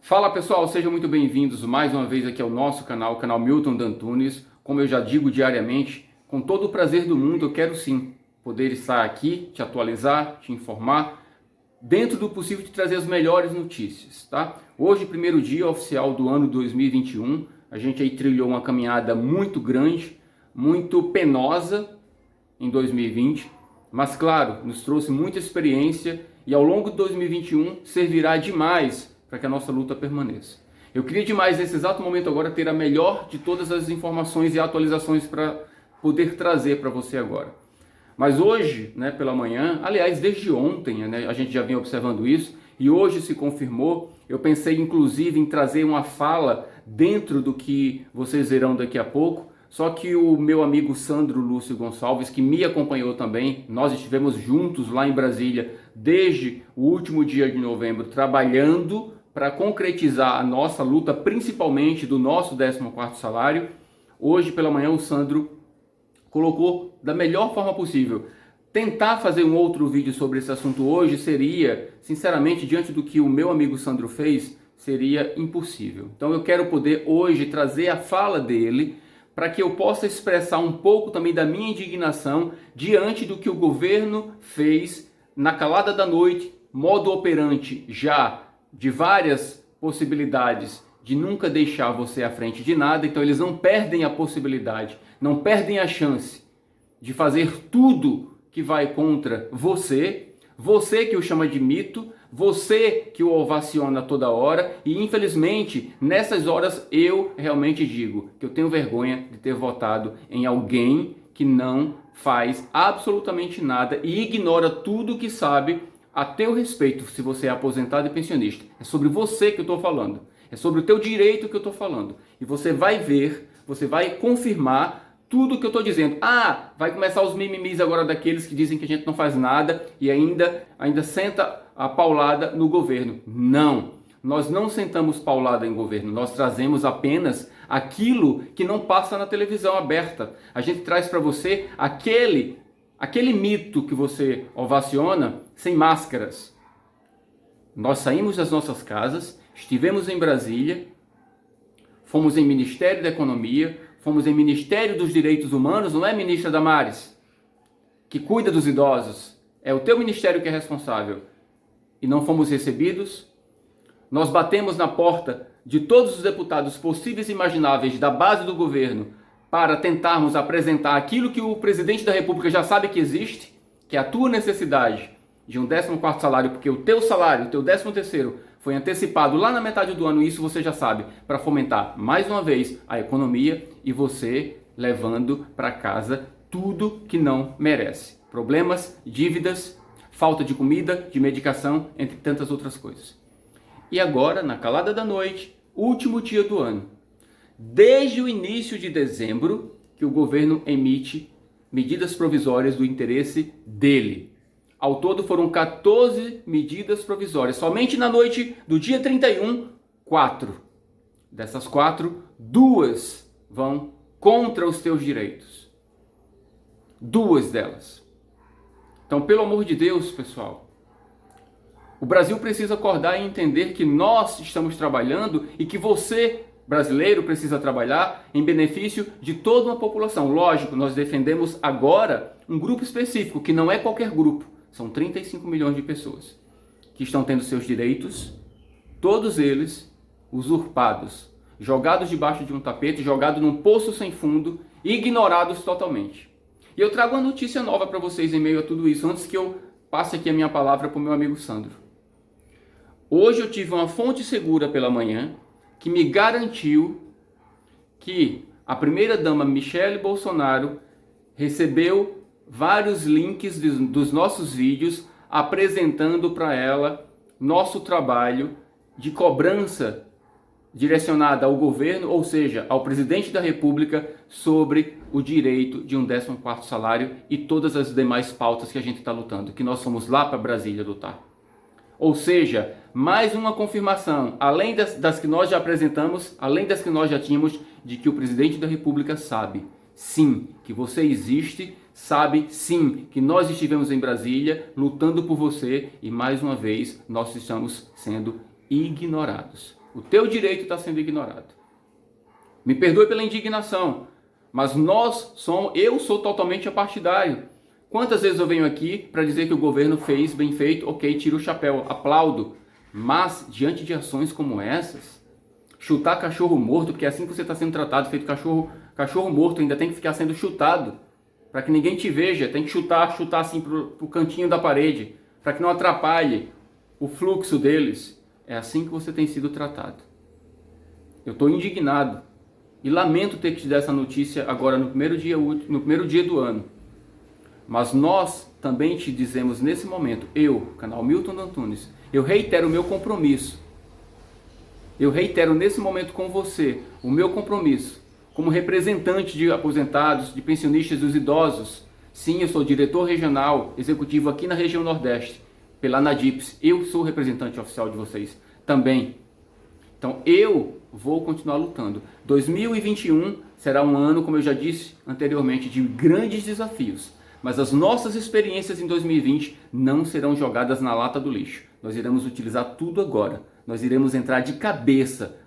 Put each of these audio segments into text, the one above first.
Fala pessoal, sejam muito bem-vindos mais uma vez aqui ao nosso canal, o canal Milton D'Antunes. Como eu já digo diariamente, com todo o prazer do mundo, eu quero sim poder estar aqui, te atualizar, te informar, dentro do possível te trazer as melhores notícias, tá? Hoje, primeiro dia oficial do ano 2021, a gente aí trilhou uma caminhada muito grande, muito penosa em 2020, mas claro, nos trouxe muita experiência e ao longo de 2021 servirá demais para que a nossa luta permaneça. Eu queria demais nesse exato momento agora ter a melhor de todas as informações e atualizações para poder trazer para você agora. Mas hoje, pela manhã, aliás, desde ontem, a gente já vinha observando isso, e hoje se confirmou. Eu pensei inclusive em trazer uma fala dentro do que vocês verão daqui a pouco, só que o meu amigo Sandro Lúcio Gonçalves, que me acompanhou também, nós estivemos juntos lá em Brasília desde o último dia de novembro, trabalhando para concretizar a nossa luta, principalmente do nosso 14º salário. Hoje pela manhã o Sandro colocou da melhor forma possível. Tentar fazer um outro vídeo sobre esse assunto hoje seria, sinceramente, diante do que o meu amigo Sandro fez, seria impossível. Então eu quero poder hoje trazer a fala dele para que eu possa expressar um pouco também da minha indignação diante do que o governo fez na calada da noite, modo operante já de várias possibilidades de nunca deixar você à frente de nada. Então eles não perdem a possibilidade, não perdem a chance de fazer tudo que vai contra você, você que o chama de mito, você que o ovaciona toda hora. E infelizmente nessas horas eu realmente digo que eu tenho vergonha de ter votado em alguém que não faz absolutamente nada e ignora tudo que sabe a teu respeito. Se você é aposentado e pensionista, é sobre você que eu estou falando, é sobre o teu direito que eu estou falando, e você vai ver, você vai confirmar tudo que eu estou dizendo. Vai começar os mimimis agora daqueles que dizem que a gente não faz nada e ainda senta a paulada no governo. Não, nós não sentamos paulada em governo, nós trazemos apenas aquilo que não passa na televisão aberta. A gente traz para você aquele mito que você ovaciona sem máscaras. Nós saímos das nossas casas, estivemos em Brasília, fomos em Ministério da Economia, fomos em Ministério dos Direitos Humanos, não é, ministra Damares, que cuida dos idosos? É o teu ministério que é responsável. E não fomos recebidos. Nós batemos na porta de todos os deputados possíveis e imagináveis da base do governo para tentarmos apresentar aquilo que o presidente da República já sabe que existe, que é a tua necessidade de um 14º salário, porque o teu salário, o teu 13º, foi antecipado lá na metade do ano, e isso você já sabe, para fomentar mais uma vez a economia e você levando para casa tudo que não merece. Problemas, dívidas, falta de comida, de medicação, entre tantas outras coisas. E agora, na calada da noite, último dia do ano, desde o início de dezembro, que o governo emite medidas provisórias do interesse dele. Ao todo foram 14 medidas provisórias. Somente na noite do dia 31, 4. Dessas 4, 2 vão contra os teus direitos. 2 delas. Então, pelo amor de Deus, pessoal, o Brasil precisa acordar e entender que nós estamos trabalhando e que você, brasileiro, precisa trabalhar em benefício de toda uma população. Lógico, nós defendemos agora um grupo específico, que não é qualquer grupo. São 35 milhões de pessoas que estão tendo seus direitos, todos eles usurpados, jogados debaixo de um tapete, jogados num poço sem fundo, ignorados totalmente. E eu trago uma notícia nova para vocês em meio a tudo isso, antes que eu passe aqui a minha palavra para o meu amigo Sandro. Hoje eu tive uma fonte segura pela manhã que me garantiu que a primeira-dama Michele Bolsonaro recebeu vários links dos nossos vídeos apresentando para ela nosso trabalho de cobrança direcionada ao governo, ou seja, ao presidente da República, sobre o direito de um 14º salário e todas as demais pautas que a gente está lutando, que nós fomos lá para Brasília lutar. Ou seja, mais uma confirmação, além das que nós já apresentamos, além das que nós já tínhamos, de que o presidente da República sabe, sim, que você existe, sabe sim que nós estivemos em Brasília lutando por você e mais uma vez nós estamos sendo ignorados. O teu direito está sendo ignorado. Me perdoe pela indignação, mas eu sou totalmente apartidário. Quantas vezes eu venho aqui para dizer que o governo fez bem feito, ok, tiro o chapéu, aplaudo. Mas, diante de ações como essas, chutar cachorro morto, porque é assim que você está sendo tratado, feito cachorro morto, ainda tem que ficar sendo chutado, para que ninguém te veja, tem que chutar assim pro cantinho da parede, para que não atrapalhe o fluxo deles. É assim que você tem sido tratado. Eu estou indignado e lamento ter que te dar essa notícia agora no primeiro dia do ano. Mas nós também te dizemos nesse momento, eu, canal Milton Antunes, eu reitero o meu compromisso. Eu reitero nesse momento com você o meu compromisso como representante de aposentados, de pensionistas, dos idosos. Sim, eu sou diretor regional, executivo aqui na região Nordeste, pela Anadips. Eu sou o representante oficial de vocês também. Então eu vou continuar lutando. 2021 será um ano, como eu já disse anteriormente, de grandes desafios. Mas as nossas experiências em 2020 não serão jogadas na lata do lixo. Nós iremos utilizar tudo agora. Nós iremos entrar de cabeça,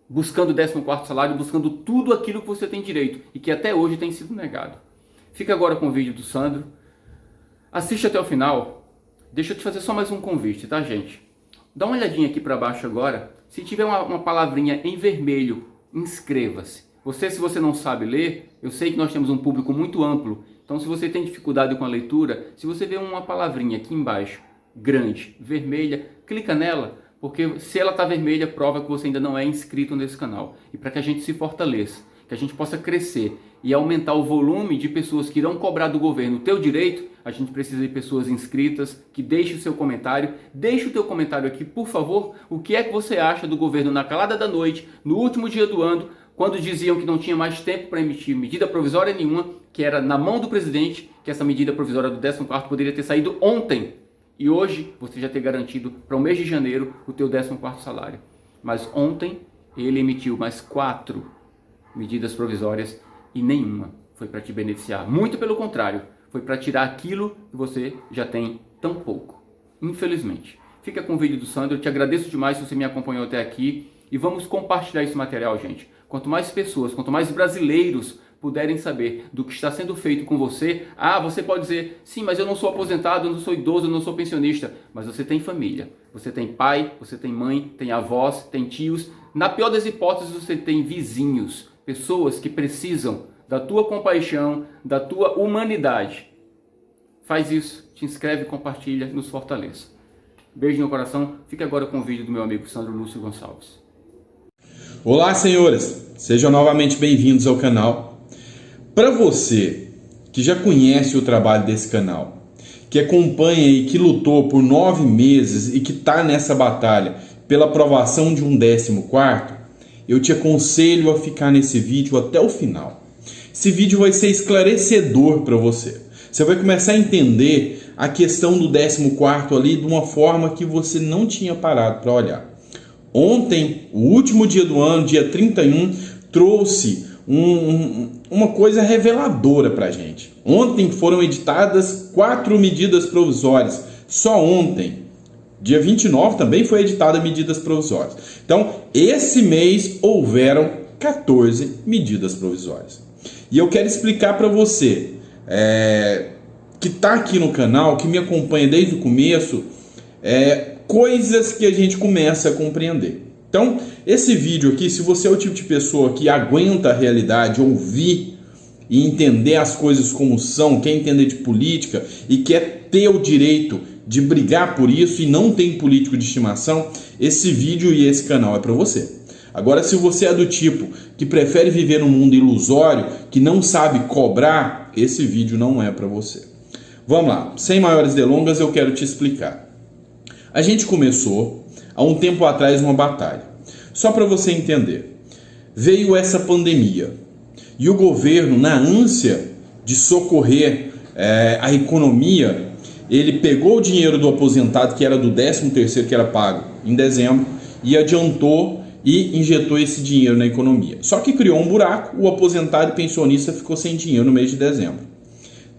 buscando o 14º salário, buscando tudo aquilo que você tem direito e que até hoje tem sido negado. Fica agora com o vídeo do Sandro. Assiste até o final. Deixa eu te fazer só mais um convite, tá, gente? Dá uma olhadinha aqui para baixo agora. Se tiver uma palavrinha em vermelho, inscreva-se. Se você não sabe ler, eu sei que nós temos um público muito amplo. Então, se você tem dificuldade com a leitura, se você vê uma palavrinha aqui embaixo, grande, vermelha, clica nela, porque se ela está vermelha, prova que você ainda não é inscrito nesse canal. E para que a gente se fortaleça, que a gente possa crescer e aumentar o volume de pessoas que irão cobrar do governo o teu direito, a gente precisa de pessoas inscritas, que deixe o seu comentário. Deixe o teu comentário aqui, por favor, o que é que você acha do governo na calada da noite, no último dia do ano, quando diziam que não tinha mais tempo para emitir medida provisória nenhuma, que era na mão do presidente, que essa medida provisória do 14º poderia ter saído ontem. E hoje você já ter garantido para o mês de janeiro o teu 14º salário. Mas ontem ele emitiu mais 4 medidas provisórias e nenhuma foi para te beneficiar. Muito pelo contrário, foi para tirar aquilo que você já tem tão pouco. Infelizmente. Fica com o vídeo do Sandro. Eu te agradeço demais se você me acompanhou até aqui. E vamos compartilhar esse material, gente. Quanto mais pessoas, quanto mais brasileiros puderem saber do que está sendo feito com você. Você pode dizer, sim, mas eu não sou aposentado, eu não sou idoso, eu não sou pensionista. Mas você tem família, você tem pai, você tem mãe, tem avós, tem tios. Na pior das hipóteses, você tem vizinhos, pessoas que precisam da tua compaixão, da tua humanidade. Faz isso, te inscreve, compartilha, nos fortaleça. Beijo no coração, fica agora com o vídeo do meu amigo Sandro Lúcio Gonçalves. Olá, senhores, sejam novamente bem-vindos ao canal. Para você que já conhece o trabalho desse canal, que acompanha e que lutou por 9 meses e que está nessa batalha pela aprovação de um 14º, eu te aconselho a ficar nesse vídeo até o final. Esse vídeo vai ser esclarecedor para você. Você vai começar a entender a questão do 14º ali de uma forma que você não tinha parado para olhar. Ontem, o último dia do ano, dia 31, trouxe uma coisa reveladora para a gente. Ontem foram editadas 4 medidas provisórias. Só ontem, dia 29, também foi editada medidas provisórias. Então, esse mês houveram 14 medidas provisórias. E eu quero explicar para você, que está aqui no canal, que me acompanha desde o começo, coisas que a gente começa a compreender. Então, esse vídeo aqui, se você é o tipo de pessoa que aguenta a realidade, ouvir e entender as coisas como são, quer entender de política e quer ter o direito de brigar por isso e não tem político de estimação, esse vídeo e esse canal é para você. Agora, se você é do tipo que prefere viver num mundo ilusório, que não sabe cobrar, esse vídeo não é para você. Vamos lá, sem maiores delongas, eu quero te explicar. A gente começou há um tempo atrás uma batalha. Só para você entender, veio essa pandemia e o governo, na ânsia de socorrer a economia, ele pegou o dinheiro do aposentado, que era do 13º, que era pago em dezembro, e adiantou e injetou esse dinheiro na economia. Só que criou um buraco, o aposentado e pensionista ficou sem dinheiro no mês de dezembro.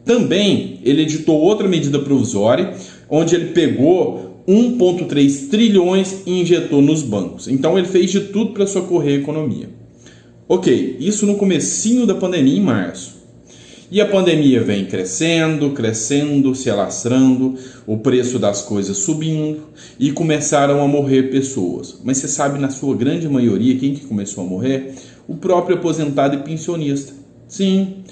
Também ele editou outra medida provisória, onde ele pegou 1,3 trilhões e injetou nos bancos. Então ele fez de tudo para socorrer a economia. Ok, isso no comecinho da pandemia, em março. E a pandemia vem crescendo, se alastrando, o preço das coisas subindo e começaram a morrer pessoas. Mas você sabe, na sua grande maioria, quem que começou a morrer? O próprio aposentado e pensionista. Sim,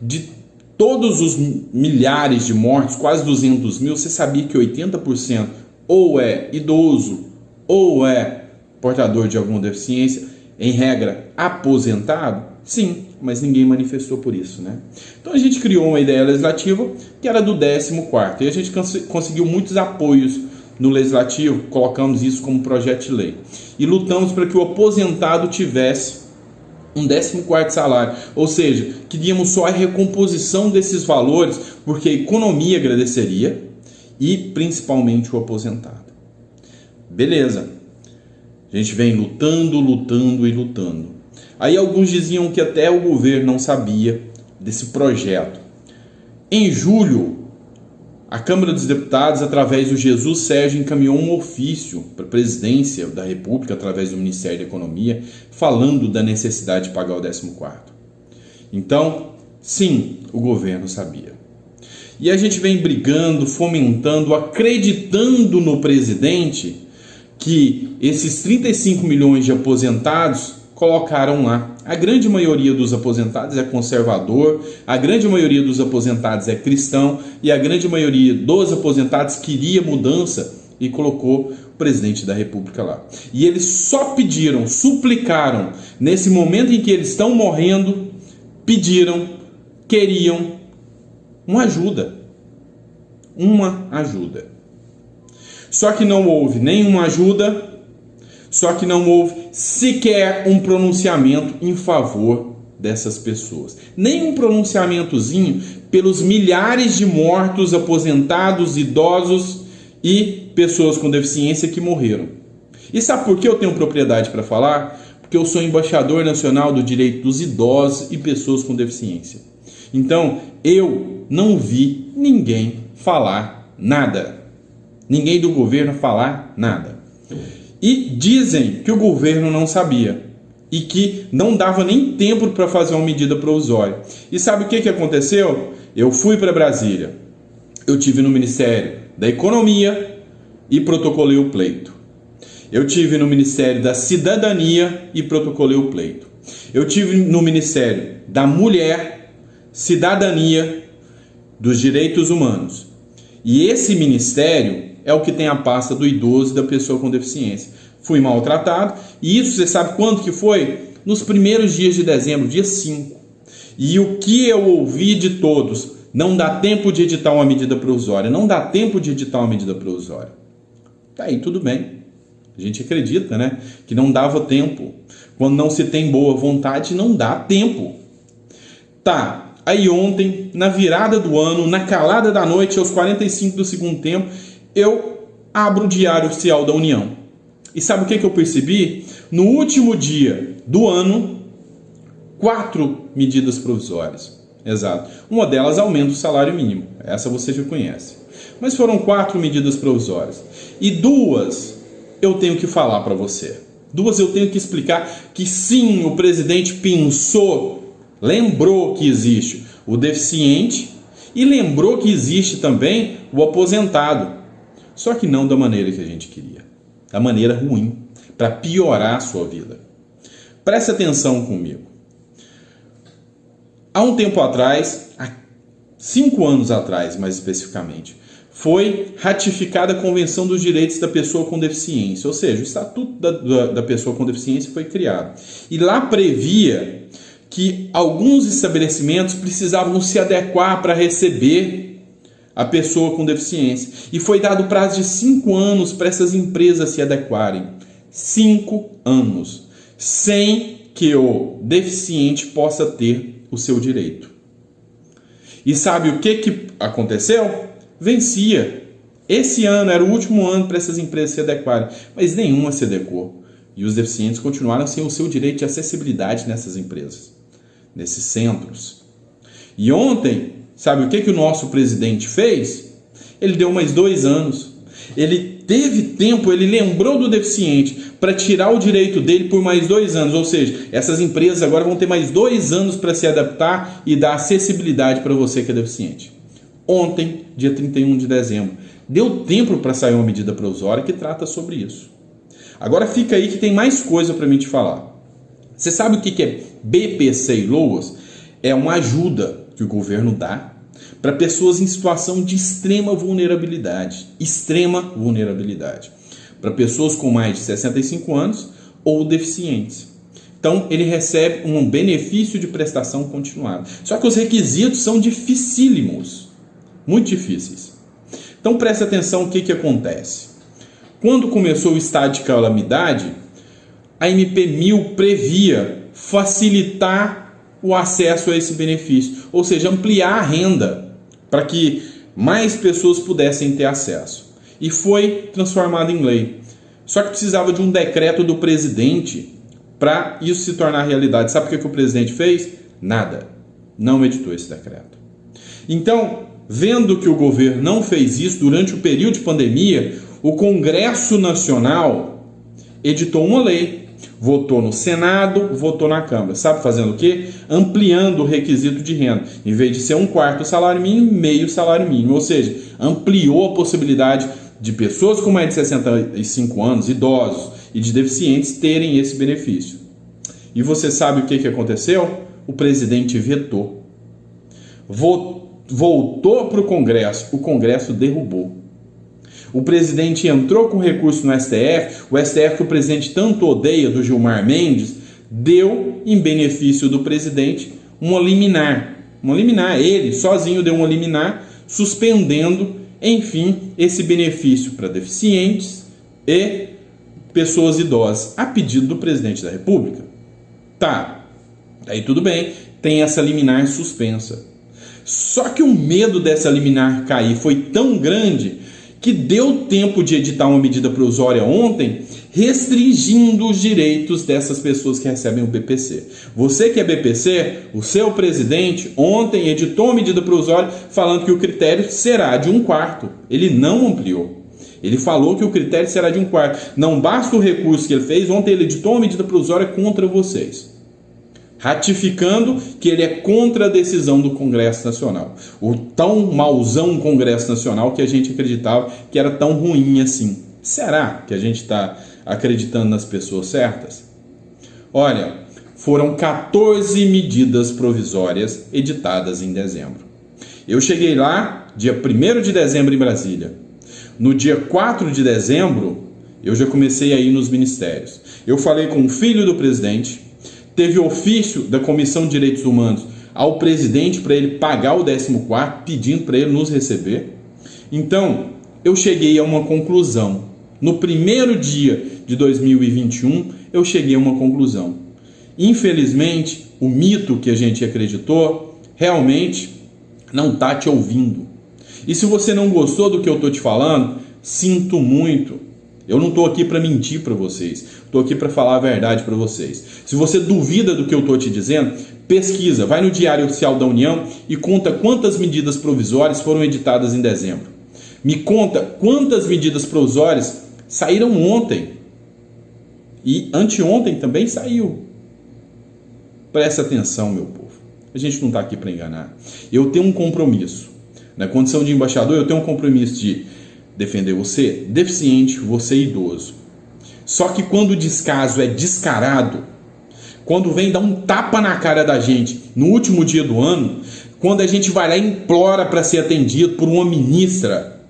de todos os milhares de mortes, quase 200 mil, você sabia que 80% ou é idoso ou é portador de alguma deficiência, em regra aposentado? Sim, mas ninguém manifestou por isso, né? Então a gente criou uma ideia legislativa que era do 14º, e a gente conseguiu muitos apoios no legislativo, colocamos isso como projeto de lei. E lutamos para que o aposentado tivesse um 14º salário, ou seja, queríamos só a recomposição desses valores, porque a economia agradeceria e principalmente o aposentado. Beleza, a gente vem lutando. Aí alguns diziam que até o governo não sabia desse projeto. Em julho, a Câmara dos Deputados, através do Jesus Sérgio, encaminhou um ofício para a Presidência da República, através do Ministério da Economia, falando da necessidade de pagar o 14º. Então, sim, o governo sabia. E a gente vem brigando, fomentando, acreditando no presidente que esses 35 milhões de aposentados colocaram lá. A grande maioria dos aposentados é conservador, a grande maioria dos aposentados é cristão e a grande maioria dos aposentados queria mudança e colocou o presidente da República lá. E eles só pediram, suplicaram, nesse momento em que eles estão morrendo, queriam uma ajuda. Só que não houve nenhuma ajuda, só que não houve sequer um pronunciamento em favor dessas pessoas. Nem um pronunciamentozinho pelos milhares de mortos, aposentados, idosos e pessoas com deficiência que morreram. E sabe por que eu tenho propriedade para falar? Porque eu sou embaixador nacional do direito dos idosos e pessoas com deficiência. Então, eu não vi ninguém falar nada. Ninguém do governo falar nada. E dizem que o governo não sabia e que não dava nem tempo para fazer uma medida provisória. E sabe o que aconteceu? Eu fui para Brasília, eu tive no Ministério da Economia e protocolei o pleito. Eu tive no Ministério da Cidadania e protocolei o pleito. Eu tive no Ministério da Mulher, Cidadania, dos Direitos Humanos. E esse ministério é o que tem a pasta do idoso e da pessoa com deficiência. Fui maltratado, e isso você sabe quando que foi? Nos primeiros dias de dezembro, dia 5. E o que eu ouvi de todos? Não dá tempo de editar uma medida provisória. Tá aí, tudo bem. A gente acredita, né? Que não dava tempo. Quando não se tem boa vontade, não dá tempo. Tá, aí ontem, na virada do ano, na calada da noite, aos 45 do segundo tempo, eu abro o Diário Oficial da União. E sabe o que eu percebi? No último dia do ano, 4 medidas provisórias. Exato. Uma delas aumenta o salário mínimo. Essa você já conhece. Mas foram 4 medidas provisórias. E 2 eu tenho que falar para você. 2 eu tenho que explicar que sim, o presidente pensou, lembrou que existe o deficiente e lembrou que existe também o aposentado. Só que não da maneira que a gente queria. Da maneira ruim, para piorar a sua vida. Preste atenção comigo. Há um tempo atrás, há 5 anos atrás mais especificamente, foi ratificada a Convenção dos Direitos da Pessoa com Deficiência, ou seja, o Estatuto da Pessoa com Deficiência foi criado. E lá previa que alguns estabelecimentos precisavam se adequar para receber a pessoa com deficiência. E foi dado prazo de 5 anos para essas empresas se adequarem. 5 anos. Sem que o deficiente possa ter o seu direito. E sabe o que aconteceu? Vencia. Esse ano era o último ano para essas empresas se adequarem. Mas nenhuma se adequou. E os deficientes continuaram sem o seu direito de acessibilidade nessas empresas. Nesses centros. E ontem, sabe o que o nosso presidente fez? Ele deu mais 2 anos. Ele teve tempo, ele lembrou do deficiente para tirar o direito dele por mais 2 anos. Ou seja, essas empresas agora vão ter mais 2 anos para se adaptar e dar acessibilidade para você que é deficiente. Ontem, dia 31 de dezembro, deu tempo para sair uma medida provisória que trata sobre isso. Agora fica aí que tem mais coisa para mim te falar. Você sabe o que é BPC e LOAS? É uma ajuda que o governo dá para pessoas em situação de extrema vulnerabilidade. Extrema vulnerabilidade. Para pessoas com mais de 65 anos ou deficientes. Então, ele recebe um benefício de prestação continuada. Só que os requisitos são dificílimos. Muito difíceis. Então, preste atenção o que acontece. Quando começou o estado de calamidade, a MP1000 previa facilitar o acesso a esse benefício. Ou seja, ampliar a renda para que mais pessoas pudessem ter acesso. E foi transformado em lei. Só que precisava de um decreto do presidente para isso se tornar realidade. Sabe o que o presidente fez? Nada. Não editou esse decreto. Então, vendo que o governo não fez isso durante o período de pandemia, o Congresso Nacional editou uma lei. Votou no Senado, votou na Câmara. Sabe fazendo o quê? Ampliando o requisito de renda. Em vez de ser 1/4 salário mínimo, meio salário mínimo. Ou seja, ampliou a possibilidade de pessoas com mais de 65 anos, idosos e de deficientes terem esse benefício. E você sabe o que aconteceu? O presidente vetou. Voltou para o Congresso, o Congresso derrubou. O presidente entrou com recurso no STF, o STF que o presidente tanto odeia, do Gilmar Mendes, deu, em benefício do presidente, uma liminar. Uma liminar, ele sozinho deu uma liminar, suspendendo, enfim, esse benefício para deficientes e pessoas idosas, a pedido do presidente da República. Tá, aí tudo bem, tem essa liminar suspensa. Só que o medo dessa liminar cair foi tão grande que deu tempo de editar uma medida provisória ontem, restringindo os direitos dessas pessoas que recebem o BPC. Você que é BPC, o seu presidente, ontem editou uma medida provisória falando que o critério será de 1/4. Ele não ampliou. Ele falou que o critério será de 1/4. Não basta o recurso que ele fez, ontem ele editou uma medida provisória contra vocês, ratificando que ele é contra a decisão do Congresso Nacional. O tão mauzão Congresso Nacional que a gente acreditava que era tão ruim assim. Será que a gente está acreditando nas pessoas certas? Olha, foram 14 medidas provisórias editadas em dezembro. Eu cheguei lá dia 1º de dezembro em Brasília. No dia 4 de dezembro, eu já comecei a ir nos ministérios. Eu falei com o filho do presidente. Teve ofício da Comissão de Direitos Humanos ao presidente para ele pagar o 14º, pedindo para ele nos receber. Então, eu cheguei a uma conclusão. No primeiro dia de 2021, eu cheguei a uma conclusão. Infelizmente, o mito que a gente acreditou realmente não está te ouvindo. E se você não gostou do que eu estou te falando, sinto muito. Eu não estou aqui para mentir para vocês, estou aqui para falar a verdade para vocês. Se você duvida do que eu estou te dizendo, pesquisa, vai no Diário Oficial da União e conta quantas medidas provisórias foram editadas em dezembro. Me conta quantas medidas provisórias saíram ontem e anteontem também saiu. Presta atenção, meu povo, a gente não está aqui para enganar. Eu tenho um compromisso, na condição de embaixador eu tenho um compromisso de defender você, deficiente, você idoso. Só que quando o descaso é descarado, quando vem dar um tapa na cara da gente no último dia do ano, quando a gente vai lá e implora para ser atendido por uma ministra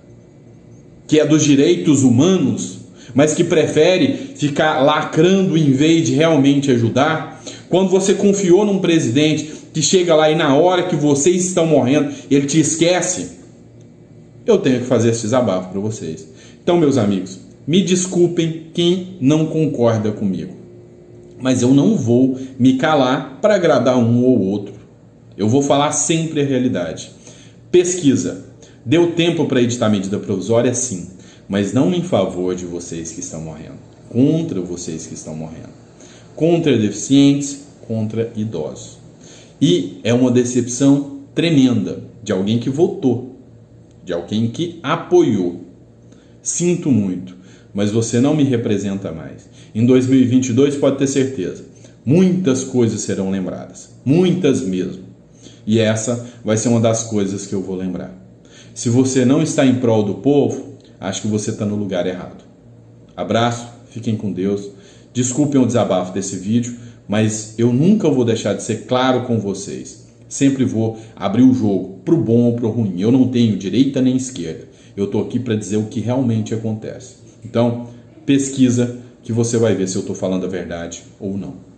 que é dos direitos humanos, mas que prefere ficar lacrando em vez de realmente ajudar, quando você confiou num presidente que chega lá e na hora que vocês estão morrendo, ele te esquece, eu tenho que fazer esse desabafo para vocês. Então, meus amigos, me desculpem quem não concorda comigo, mas eu não vou me calar para agradar um ou outro. Eu vou falar sempre a realidade. Pesquisa. Deu tempo para editar medida provisória? Sim, mas não em favor de vocês que estão morrendo. Contra vocês que estão morrendo. Contra deficientes, contra idosos. E é uma decepção tremenda de alguém que votou, de alguém que apoiou. sinto muito, mas você não me representa mais. Em 2022, pode ter certeza, muitas coisas serão lembradas, muitas mesmo. E essa vai ser uma das coisas que eu vou lembrar. Se você não está em prol do povo, acho que você está no lugar errado. Abraço, fiquem com Deus. Desculpem o desabafo desse vídeo, mas eu nunca vou deixar de ser claro com vocês. Sempre vou abrir o jogo, pro bom ou pro ruim. Eu não tenho direita nem esquerda. Eu estou aqui para dizer o que realmente acontece. Então, pesquisa que você vai ver se eu estou falando a verdade ou não.